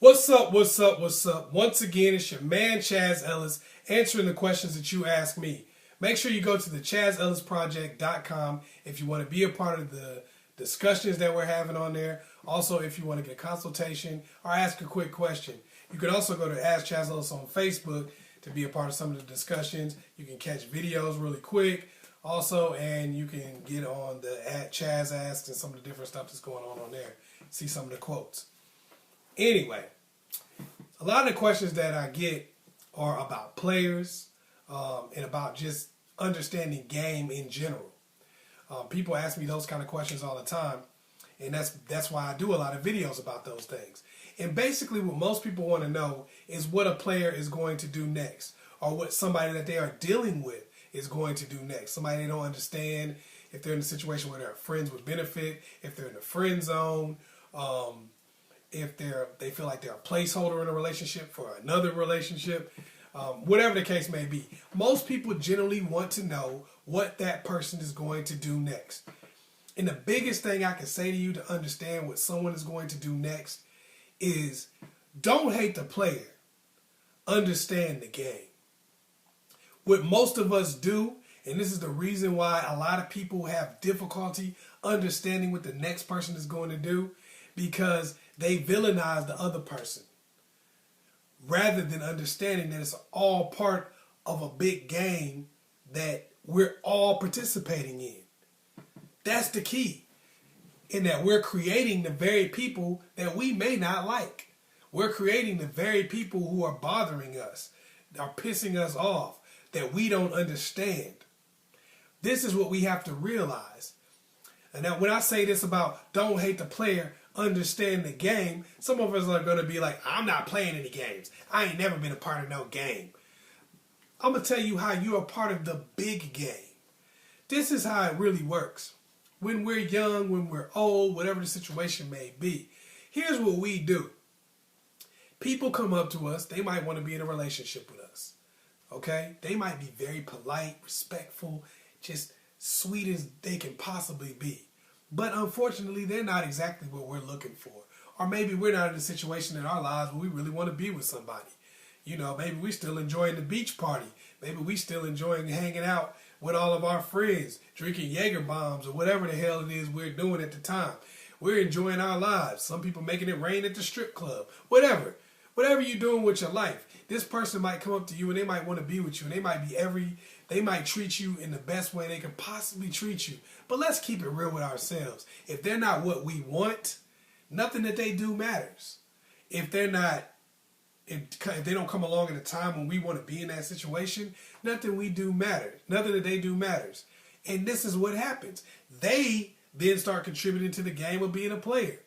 What's up, what's up, what's up? Once again, it's your man Chazz Ellis answering the questions that you ask me. Make sure you go to the ChazzEllisProject.com if you want to be a part of the discussions that we're having on there. Also, if you want to get a consultation or ask a quick question. You can also go to Ask Chazz Ellis on Facebook to be a part of some of the discussions. You can catch videos really quick. Also, and you can get on the Chazz Asked and some of the different stuff that's going on there. See some of the quotes. Anyway, a lot of the questions that I get are about players and about just understanding game in general. People ask me those kind of questions all the time, and that's why I do a lot of videos about those things. And basically what most people want to know is what a player is going to do next, or what somebody that they are dealing with is going to do next. Somebody they don't understand, if they're in a situation where their friends would benefit, if they're in the friend zone, if they feel like they're a placeholder in a relationship for another relationship, whatever the case may be. Most people generally want to know what that person is going to do next. And the biggest thing I can say to you to understand what someone is going to do next is don't hate the player, understand the game. What most of us do, and this is the reason why a lot of people have difficulty understanding what the next person is going to do, because they villainize the other person rather than understanding that it's all part of a big game that we're all participating in. That's the key, in that we're creating the very people that we may not like. We're creating the very people who are bothering us, are pissing us off, that we don't understand. This is what we have to realize. And now when I say this about don't hate the player, understand the game, some of us are going to be like, I'm not playing any games. I ain't never been a part of no game. I'm going to tell you how you're a part of the big game. This is how it really works. When we're young, when we're old, whatever the situation may be, here's what we do. People come up to us. They might want to be in a relationship with us. Okay? They might be very polite, respectful, just sweet as they can possibly be. But unfortunately, they're not exactly what we're looking for. Or maybe we're not in a situation in our lives where we really want to be with somebody. You know, maybe we're still enjoying the beach party. Maybe we're still enjoying hanging out with all of our friends, drinking Jaeger bombs or whatever the hell it is we're doing at the time. We're enjoying our lives. Some people making it rain at the strip club. Whatever. Whatever you're doing with your life, this person might come up to you and they might want to be with you, and they might treat you in the best way they could possibly treat you. But let's keep it real with ourselves. If they're not what we want, nothing that they do matters. If they don't come along at a time when we want to be in that situation, nothing we do matters. Nothing that they do matters. And this is what happens. They then start contributing to the game of being a player.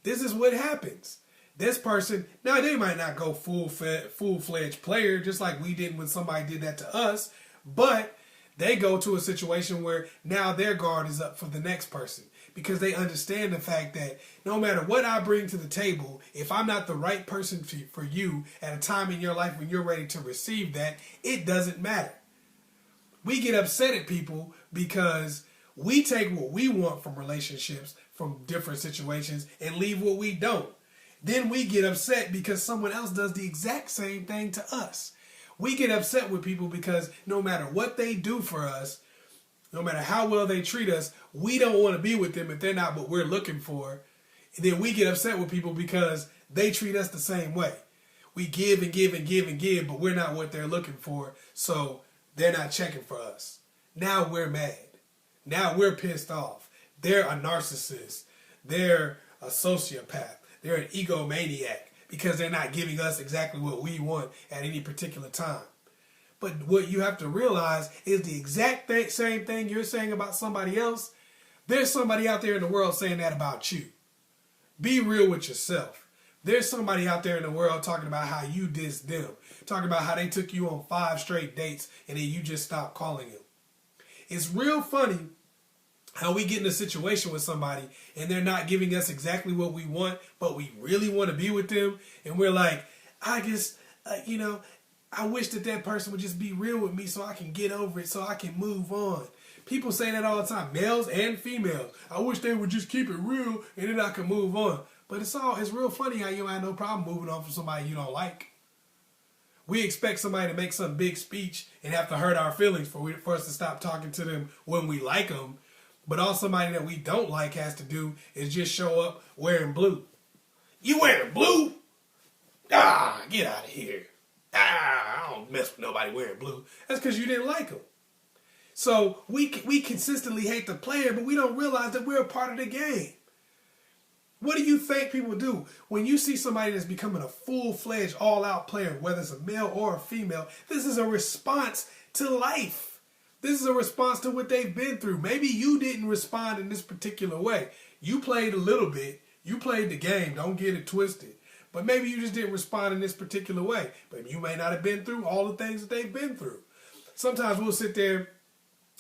This is what happens. This person, now they might not go full-fledged player, just like we did when somebody did that to us, but they go to a situation where now their guard is up for the next person, because they understand the fact that no matter what I bring to the table, if I'm not the right person for you at a time in your life when you're ready to receive that, it doesn't matter. We get upset at people because we take what we want from relationships, from different situations, and leave what we don't. Then we get upset because someone else does the exact same thing to us. We get upset with people because no matter what they do for us, no matter how well they treat us, we don't want to be with them if they're not what we're looking for. And then we get upset with people because they treat us the same way. We give and give and give and give, but we're not what they're looking for, so they're not checking for us. Now we're mad. Now we're pissed off. They're a narcissist. They're a sociopath. They're an egomaniac because they're not giving us exactly what we want at any particular time. But what you have to realize is the exact same thing you're saying about somebody else, there's somebody out there in the world saying that about you. Be real with yourself. There's somebody out there in the world talking about how you dissed them, talking about how they took you on 5 straight dates and then you just stopped calling them. It's real funny how we get in a situation with somebody and they're not giving us exactly what we want, but we really want to be with them. And we're like, I guess, I wish that person would just be real with me so I can get over it, so I can move on. People say that all the time, males and females. I wish they would just keep it real and then I can move on. But it's real funny how you have no problem moving on from somebody you don't like. We expect somebody to make some big speech and have to hurt our feelings for us to stop talking to them when we like them. But all somebody that we don't like has to do is just show up wearing blue. You wearing blue? Ah, get out of here. Ah, I don't mess with nobody wearing blue. That's because you didn't like them. So we consistently hate the player, but we don't realize that we're a part of the game. What do you think people do when you see somebody that's becoming a full-fledged, all-out player, whether it's a male or a female? This is a response to life. This is a response to what they've been through. Maybe you didn't respond in this particular way. You played a little bit. You played the game. Don't get it twisted. But maybe you just didn't respond in this particular way. But you may not have been through all the things that they've been through. Sometimes we'll sit there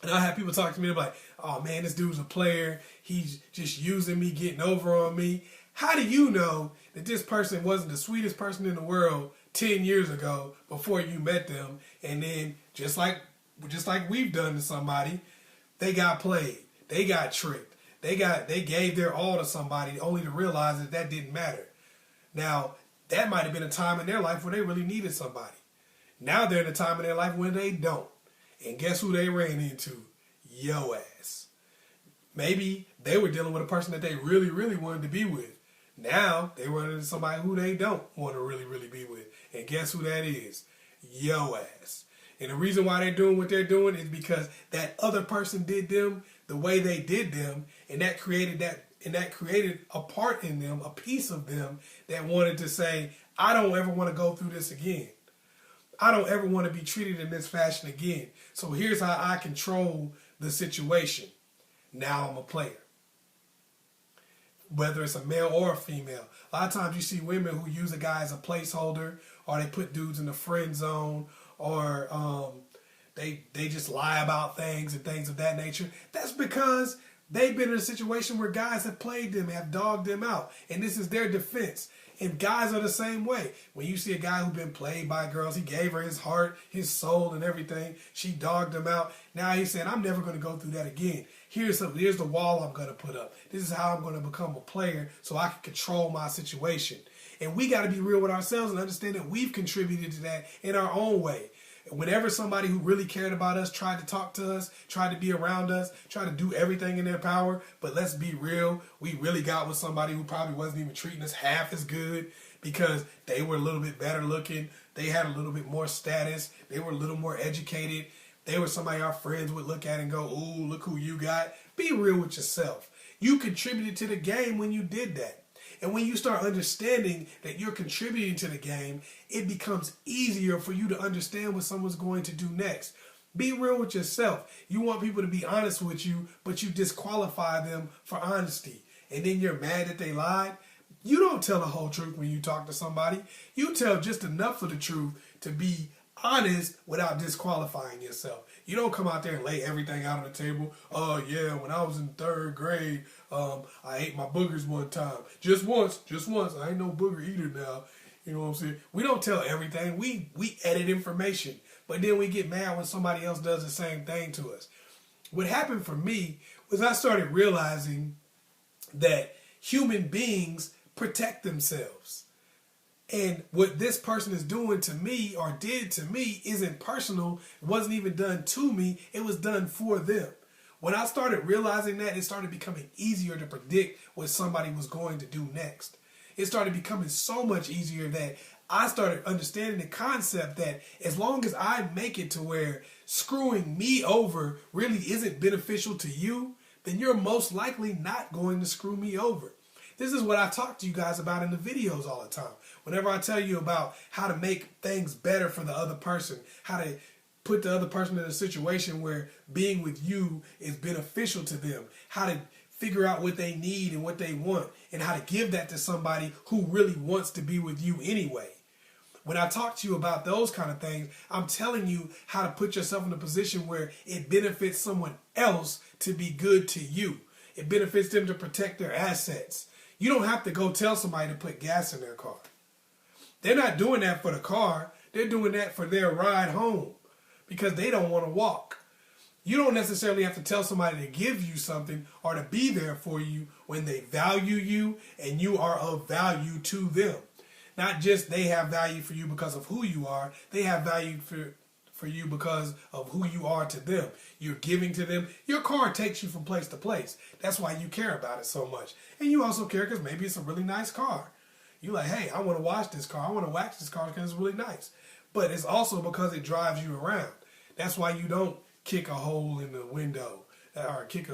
and I'll have people talk to me and be like, oh man, this dude's a player. He's just using me, getting over on me. How do you know that this person wasn't the sweetest person in the world 10 years ago before you met them? And then just like we've done to somebody, they got played. They got tricked. They gave their all to somebody only to realize that that didn't matter. Now, that might have been a time in their life where they really needed somebody. Now they're in a time in their life when they don't. And guess who they ran into? Yo ass. Maybe they were dealing with a person that they really, really wanted to be with. Now they run into somebody who they don't want to really, really be with. And guess who that is? Yo ass. And the reason why they're doing what they're doing is because that other person did them the way they did them, and that created a part in them, a piece of them that wanted to say, I don't ever want to go through this again. I don't ever want to be treated in this fashion again. So here's how I control the situation. Now I'm a player. Whether it's a male or a female. A lot of times you see women who use a guy as a placeholder, or they put dudes in the friend zone, or they just lie about things and things of that nature. That's because they've been in a situation where guys have played them, have dogged them out. And this is their defense. And guys are the same way. When you see a guy who's been played by girls, he gave her his heart, his soul, and everything. She dogged him out. Now he's saying, I'm never going to go through that again. Here's the wall I'm going to put up. This is how I'm going to become a player so I can control my situation. And we got to be real with ourselves and understand that we've contributed to that in our own way. Whenever somebody who really cared about us tried to talk to us, tried to be around us, tried to do everything in their power, but let's be real, we really got with somebody who probably wasn't even treating us half as good because they were a little bit better looking, they had a little bit more status, they were a little more educated, they were somebody our friends would look at and go, ooh, look who you got. Be real with yourself. You contributed to the game when you did that. And when you start understanding that you're contributing to the game, it becomes easier for you to understand what someone's going to do next. Be real with yourself. You want people to be honest with you, but you disqualify them for honesty. And then you're mad that they lied. You don't tell the whole truth when you talk to somebody. You tell just enough of the truth to be honest without disqualifying yourself. You don't come out there and lay everything out on the table. Oh yeah, when I was in 3rd grade, I ate my boogers one time. Just once. I ain't no booger eater now. You know what I'm saying? We don't tell everything. We edit information. But then we get mad when somebody else does the same thing to us. What happened for me was I started realizing that human beings protect themselves. And what this person is doing to me or did to me isn't personal. It wasn't even done to me. It was done for them. When I started realizing that, it started becoming easier to predict what somebody was going to do next. It started becoming so much easier that I started understanding the concept that as long as I make it to where screwing me over really isn't beneficial to you, then you're most likely not going to screw me over. This is what I talk to you guys about in the videos all the time. Whenever I tell you about how to make things better for the other person, how to put the other person in a situation where being with you is beneficial to them, how to figure out what they need and what they want, and how to give that to somebody who really wants to be with you anyway. When I talk to you about those kind of things, I'm telling you how to put yourself in a position where it benefits someone else to be good to you. It benefits them to protect their assets. You don't have to go tell somebody to put gas in their car. They're not doing that for the car. They're doing that for their ride home because they don't want to walk. You don't necessarily have to tell somebody to give you something or to be there for you when they value you and you are of value to them. Not just they have value for you because of who you are. They have value for you because of who you are to them. You're giving to them. Your car takes you from place to place. That's why you care about it so much. And you also care because maybe it's a really nice car. You're like, hey, I want to wash this car. I want to wax this car because it's really nice. But it's also because it drives you around. That's why you don't kick a hole in the window or kick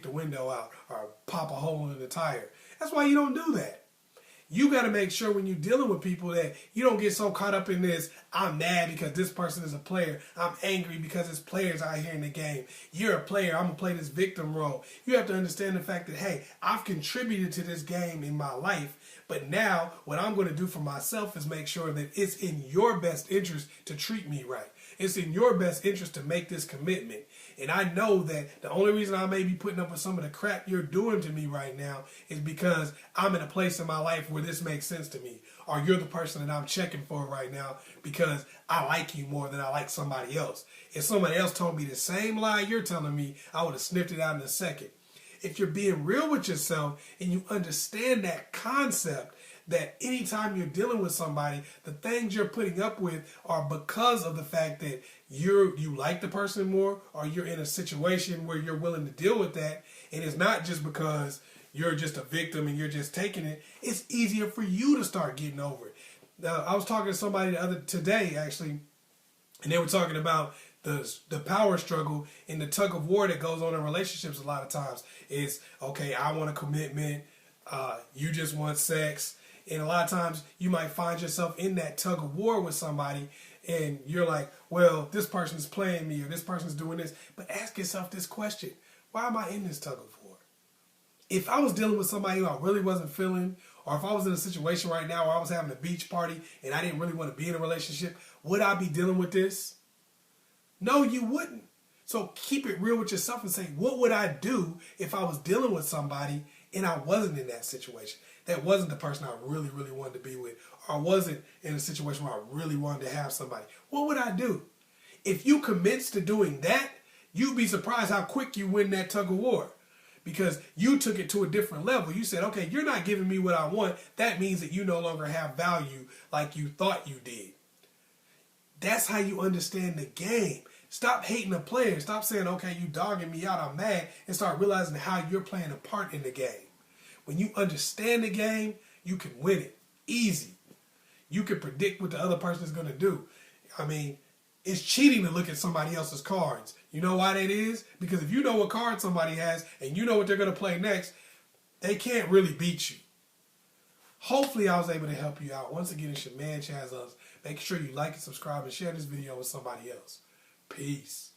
the window out or pop a hole in the tire. That's why you don't do that. You got to make sure when you're dealing with people that you don't get so caught up in this, I'm mad because this person is a player. I'm angry because there's players out here in the game. You're a player. I'm going to play this victim role. You have to understand the fact that, hey, I've contributed to this game in my life, but now what I'm going to do for myself is make sure that it's in your best interest to treat me right. It's in your best interest to make this commitment. And I know that the only reason I may be putting up with some of the crap you're doing to me right now is because I'm in a place in my life where this makes sense to me. Or you're the person that I'm checking for right now because I like you more than I like somebody else. If somebody else told me the same lie you're telling me, I would have sniffed it out in a second. If you're being real with yourself and you understand that concept, that anytime you're dealing with somebody, the things you're putting up with are because of the fact that you like the person more, or you're in a situation where you're willing to deal with that, and it's not just because you're just a victim and you're just taking it. It's easier for you to start getting over it. Now, I was talking to somebody today actually, and they were talking about the power struggle and the tug of war that goes on in relationships a lot of times. Is, okay, I want a commitment, you just want sex. And a lot of times you might find yourself in that tug of war with somebody and you're like, well, this person's playing me or this person's doing this. But ask yourself this question: why am I in this tug of war? If I was dealing with somebody who I really wasn't feeling, or if I was in a situation right now where I was having a beach party and I didn't really want to be in a relationship, would I be dealing with this? No, you wouldn't. So keep it real with yourself and say, what would I do if I was dealing with somebody and I wasn't in that situation? That wasn't the person I really, really wanted to be with. Or I wasn't in a situation where I really wanted to have somebody. What would I do? If you commit to doing that, you'd be surprised how quick you win that tug of war. Because you took it to a different level. You said, okay, you're not giving me what I want. That means that you no longer have value like you thought you did. That's how you understand the game. Stop hating the player. Stop saying, okay, you dogging me out, I'm mad. And start realizing how you're playing a part in the game. When you understand the game, you can win it. Easy. You can predict what the other person is going to do. I mean, it's cheating to look at somebody else's cards. You know why that is? Because if you know what card somebody has and you know what they're going to play next, they can't really beat you. Hopefully I was able to help you out. Once again, it's your man, Chazz. Make sure you like and subscribe and share this video with somebody else. Peace.